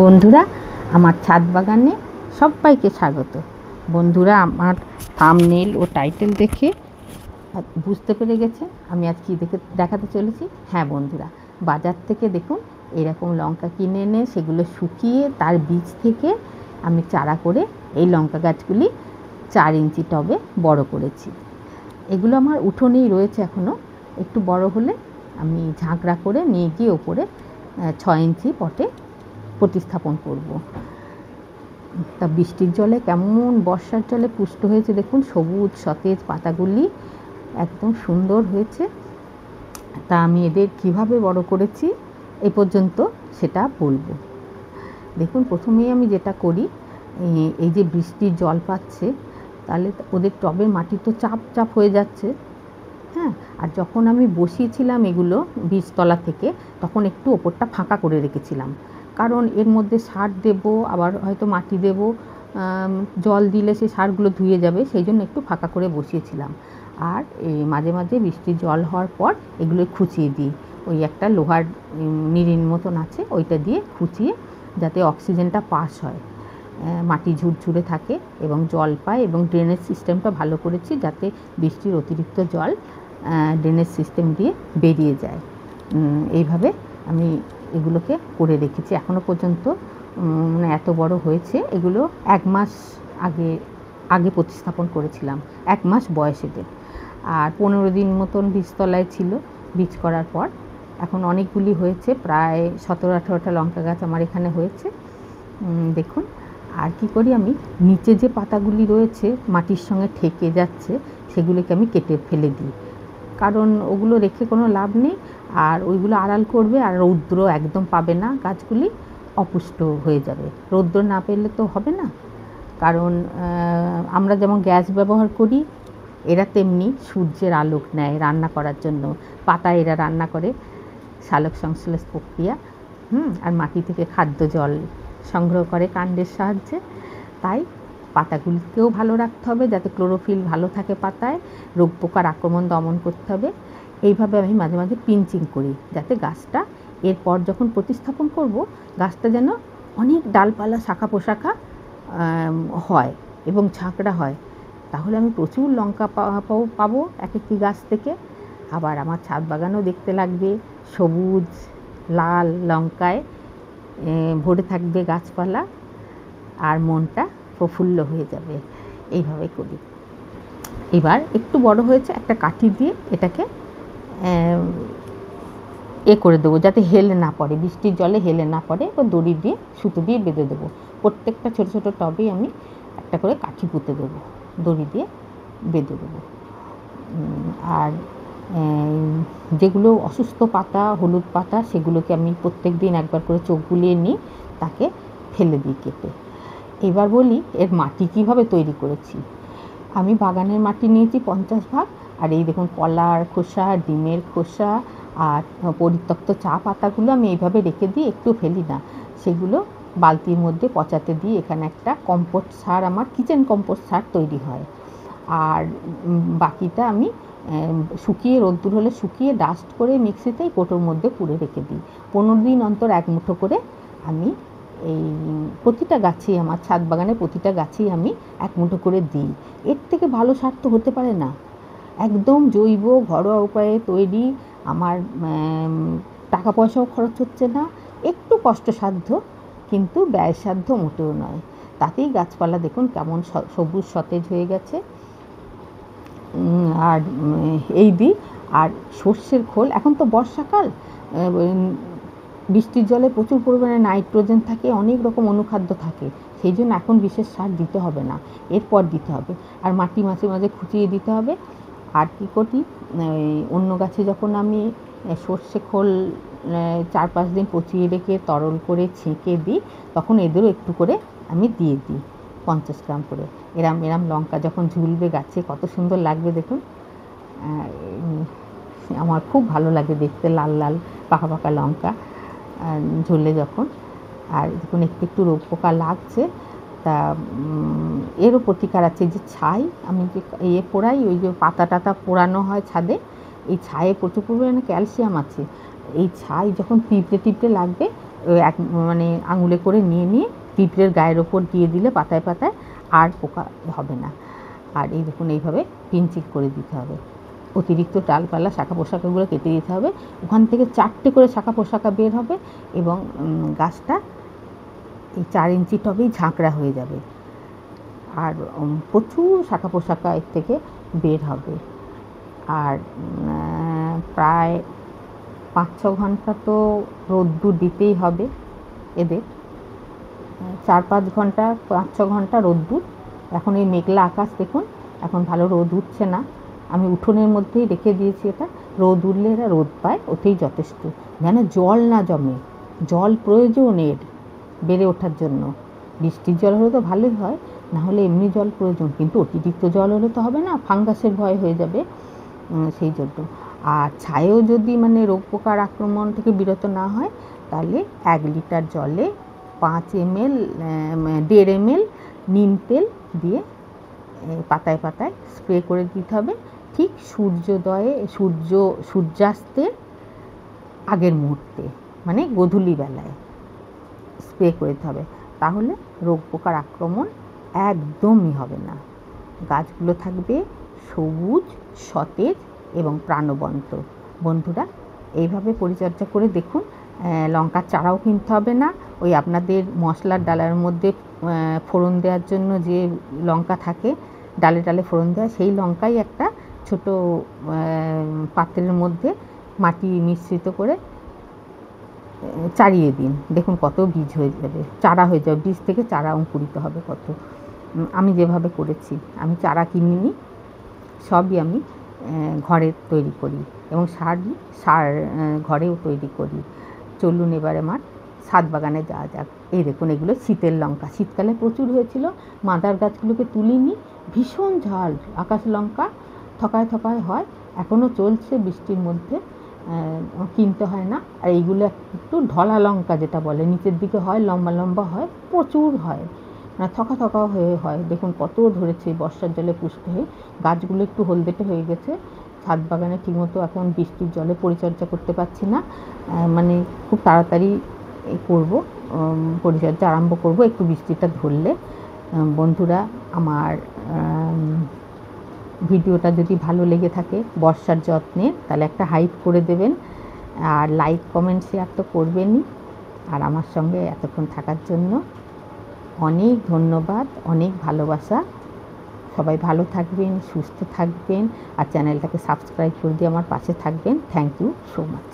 বন্ধুরা, আমার ছাদ বাগানে সবাইকে স্বাগত। বন্ধুরা, আমার থাম্বনেল ও টাইটেল দেখে বুঝতে পেরে গেছে আমি আজ কী দেখাতে চলেছি। হ্যাঁ বন্ধুরা, বাজার থেকে দেখুন এরকম লঙ্কা কিনে এনে সেগুলো শুকিয়ে তার বীজ থেকে আমি চারা করে এই লঙ্কা গাছগুলি 4 ইঞ্চি টবে বড় করেছি। এগুলো আমার উঠোনেই রয়েছে, এখনও একটু বড় হলে আমি ঝাঁকড়া করে নিয়ে গিয়ে ওপরে 6 ইঞ্চি পটে প্রতিস্থাপন করব। তা বৃষ্টির জলে কেমন বর্ষার জলে পুষ্ট হয়েছে দেখুন, সবুজ সতেজ পাতাগুলি একদম সুন্দর হয়েছে। তা আমি এদের কিভাবে বড় করেছি এ পর্যন্ত সেটা বলবো। দেখুন, প্রথমেই আমি যেটা করি, এই যে বৃষ্টির জল পাচ্ছে তাহলে ওদের টবের মাটি তো চাপ চাপ হয়ে যাচ্ছে। হ্যাঁ, আর যখন আমি বসিয়েছিলাম এগুলো বীজতলা থেকে, তখন একটু ওপরটা ফাঁকা করে রেখেছিলাম, কারণ এর মধ্যে সার দেব, আবার হয়তো মাটি দেব, জল দিলে সেই সারগুলো ধুয়ে যাবে, সেই জন্য একটু ফাঁকা করে বসিয়েছিলাম। আর এই মাঝে মাঝে বৃষ্টির জল হওয়ার পর এগুলো খুঁচিয়ে দিই, ওই একটা লোহার নিরিন মতন আছে, ওইটা দিয়ে খুঁচিয়ে, যাতে অক্সিজেনটা পাস হয়, মাটি ঝুরঝুরে থাকে এবং জল পায়, এবং ড্রেনেজ সিস্টেমটা ভালো করেছি যাতে বৃষ্টির অতিরিক্ত জল ড্রেনেজ সিস্টেম দিয়ে বেরিয়ে যায়। এইভাবে আমি এগুলোকে করে রেখেছি এখনও পর্যন্ত। মানে এত বড় হয়েছে, এগুলো 1 মাস আগে প্রতিস্থাপন করেছিলাম, 1 মাস বয়সেদের। আর 15 দিন মতন বীজতলায় ছিল। বীজ করার পর এখন অনেকগুলি হয়েছে, প্রায় 17-18টা লঙ্কা গাছ আমার এখানে হয়েছে। দেখুন, আর কি করি আমি, নিচে যে পাতাগুলি রয়েছে মাটির সঙ্গে ঠেকে যাচ্ছে সেগুলোকে আমি কেটে ফেলে দিই, কারণ ওগুলো রেখে কোনো লাভ নেই। আর ওইগুলো আড়াল করবে, আর রৌদ্র একদম পাবে না, গাছগুলি অপুষ্ট হয়ে যাবে। রৌদ্র না পেলে তো হবে না, কারণ আমরা যেমন গ্যাস ব্যবহার করি, এরা তেমনি সূর্যের আলোক নেয় রান্না করার জন্য। পাতা এরা রান্না করে, সালোক সংশ্লেষ প্রক্রিয়া, আর মাটি থেকে খাদ্য জল সংগ্রহ করে কাণ্ডের সাহায্যে। তাই পাতাগুলিকেও ভালো রাখতে হবে, যাতে ক্লোরোফিল ভালো থাকে পাতায়, রোগ পোকার আক্রমণ দমন করতে হবে। এইভাবে আমি মাঝে মাঝে পিঞ্চিং করি, যাতে গাছটা এরপর যখন প্রতিস্থাপন করব, গাছটা যেন অনেক ডালপালা শাখা পোশাখা হয় এবং ঝাঁকড়া হয়। তাহলে আমি প্রচুর লঙ্কা পাবো এক একটি গাছ থেকে। আবার আমার ছাদ বাগানও দেখতে লাগবে সবুজ লাল লঙ্কায় ভরে থাকবে গাছপালা, আর মনটা প্রফুল্ল হয়ে যাবে। এইভাবে করি। এবার একটু বড় হয়েছে, একটা কাঠি দিয়ে এটাকে করে দেবো, যাতে হেলে না পড়ে, বৃষ্টির জলে হেলে না পড়ে, ও দড়ি দিয়ে সুতো দিয়ে বেঁধে দেবো। প্রত্যেকটা ছোটো ছোটো টবেই আমি একটা করে কাঠি পুঁতে দেবো, দড়ি দিয়ে বেঁধে দেবো। আর যেগুলো অসুস্থ পাতা, হলুদ পাতা, সেগুলোকে আমি প্রত্যেক দিন একবার করে চোখ বুলিয়ে নিই, তাকে ফেলে দিই কেটে। এবার বলি এর মাটি কিভাবে তৈরি করেছি। আমি বাগানের মাটি নিয়েছি 50 ভাগ। আর এই দেখুন, কলার খোসা, ডিমের খোসা আর পরিত্যক্ত চা পাতাগুলো আমি এইভাবে রেখে দিই, একটু ফেলি না। সেগুলো বালতির মধ্যে পচাতে দিই। এখানে একটা কম্পোস্ট সার, আমার কিচেন কম্পোস্ট সার তৈরি হয়। আর বাকিটা আমি শুকিয়ে, রোদ্দুর হলে শুকিয়ে ডাস্ট করে মিক্সিতে কোটোর মধ্যে পুরে রেখে দিই। 15 দিন অন্তর 1 মুঠো করে আমি এই প্রতিটা গাছেই, আমার ছাদ বাগানে প্রতিটা গাছেই আমি 1 মুঠো করে দিই। এর থেকে ভালো সার তো হতে পারে না। একদম জৈব ঘরোয়া উপায়ে তৈরি, আমার টাকা পয়সাও খরচ হচ্ছে না, একটু কষ্টসাধ্য, কিন্তু ব্যয়সাধ্য মোটেও নয়। তাতেই গাছপালা দেখুন কেমন সবুজ সতেজ হয়ে গেছে। আর এই দিই। আর সর্ষের খোল, এখন তো বর্ষাকাল, বৃষ্টির জলে প্রচুর পরিমাণে নাইট্রোজেন থাকে, অনেক রকম অনুখাদ্য থাকে, সেই জন্য এখন বিশেষ সার দিতে হবে না, এরপর দিতে হবে। আর মাটি মাঝে মাঝে খুঁচিয়ে দিতে হবে। আর কী করি, অন্য গাছে যখন আমি সর্ষে খোল 4-5 দিন পচিয়ে রেখে তরল করে ছেঁকে দিই, তখন এদেরও একটু করে আমি দিয়ে দিই, 50 গ্রাম করে। এরম লঙ্কা যখন ঝুলবে গাছে, কত সুন্দর লাগবে দেখুন। আমার খুব ভালো লাগে দেখতে লাল লাল পাকা পাকা লঙ্কা ঝুললে যখন। আর দেখুন একটু একটু রোগ পোকা লাগছে, তা এরও প্রতিকার আছে। যে ছাই আমি যে পোড়াই, ওই যে পাতা টাতা পোড়ানো হয় ছাদে, এই ছায়ে প্রচুর পরিমাণে ক্যালসিয়াম আছে। এই ছাই যখন টিপড়ে টিপড়ে লাগবে, এক মানে আঙুলে করে নিয়ে নিয়ে পিঁপড়ের গায়ের ওপর দিয়ে দিলে পাতায় পাতায় আর পোকা হবে না। আর এই দেখুন এইভাবে পিঞ্চিং করে দিতে হবে। অতিরিক্ত ডালপালা শাখা পোশাকাগুলো কেটে দিতে হবে। ওখান থেকে 4টে করে শাখা পোশাকা বের হবে এবং গাছটা এই 4 ইঞ্চি টবেই ঝাঁকড়া হয়ে যাবে। আর প্রচুর শাখা পোশাকা এর থেকে বের হবে। আর প্রায় 5-6 ঘন্টা তো রোদ্দুর দিতেই হবে এদের। 4-5 ঘন্টা 5-6 ঘন্টা রোদ্দুর। এখন এই মেঘলা আকাশ দেখুন, এখন ভালো রোদ উঠছে না। আমি উঠোনের মধ্যেই রেখে দিয়েছি এটা। রোদ উঠলে এরা রোদ পায়, ওতেই যথেষ্ট। যেন জল না জমে, জল প্রয়োজন এর বেড়ে ওঠার জন্য। বৃষ্টির জল হলে তো ভালোই হয়, না হলে এমনি জল প্রয়োজন। কিন্তু অতিরিক্ত জল হলে তো হবে না, ফাঙ্গাসের ভয় হয়ে যাবে, সেই জন্য। আর ছায়েও যদি মানে রোগ পোকার আক্রমণ থেকে বিরত না হয়, তাহলে 1 লিটার জলে 5 ml 1.5 ml নিম তেল দিয়ে পাতায় পাতায় স্প্রে করে দিতে হবে। ঠিক সূর্যাস্তের আগের মুহূর্তে, মানে গোধূলি বেলায় স্প্রে করে দিতে হবে। তাহলে রোগ পোকার আক্রমণ একদমই হবে না। গাছগুলো থাকবে সবুজ, সতেজ এবং প্রাণবন্ত। বন্ধুরা, এইভাবে পরিচর্যা করে দেখুন। লঙ্কার চারাও কিনতে হবে না। ওই আপনাদের মশলার ডালার মধ্যে ফোড়ন দেওয়ার জন্য যে লঙ্কা থাকে, ডালে ডালে ফোড়ন দেওয়া, সেই লঙ্কাই একটা ছোট পাত্রের মধ্যে মাটি মিশ্রিত করে চারিয়ে দিন। দেখুন কত বীজ হয়ে যাবে, চারা হয়ে যাবে। বীজ থেকে চারা অঙ্কুরিত হবে কত। আমি যেভাবে করেছি, আমি চারা কিনিনি, সবই আমি ঘরে তৈরি করি এবং সার ঘরেও তৈরি করি। চলুন এবারে আমার ছাদ বাগানে যাওয়া যাক। এই দেখুন, এগুলো শীতের লঙ্কা। শীতকালে প্রচুর হয়েছিল, মাদার গাছগুলোকে তুলিনি। ভীষণ ঝাল আকাশ লঙ্কা, থকায় থকায় হয়, এখনও চলছে বৃষ্টির মধ্যে, কিনতে হয় না। আর এইগুলো একটু ঢলা লঙ্কা যেটা বলে, নিচের দিকে হয়, লম্বা লম্বা হয়, প্রচুর হয়, মানে থকা থকা হয়ে হয়। দেখুন কত ধরেছে বর্ষার জলে পুষ্ট হয়ে। গাছগুলো একটু হলদেটে হয়ে গেছে। ছাদ বাগানে ঠিকমতো এখন বৃষ্টির জলে পরিচর্যা করতে পারছি না, মানে খুব তাড়াতাড়ি করব, পরিচর্যা আরম্ভ করব একটু বৃষ্টিটা ধরলে। বন্ধুরা, আমার ভিডিওটা যদি ভালো লেগে থাকে বর্ষার যত্নে, তাহলে একটা হাইপ করে দেবেন। আর লাইক, কমেন্ট, শেয়ার তো করবেনই। আর আমার সঙ্গে এতক্ষণ থাকার জন্য অনেক ধন্যবাদ, অনেক ভালোবাসা। সবাই ভালো থাকবেন, সুস্থ থাকবেন, আর চ্যানেলটাকে সাবস্ক্রাইব করে দিয়ে আমার পাশে থাকবেন। Thank you so much.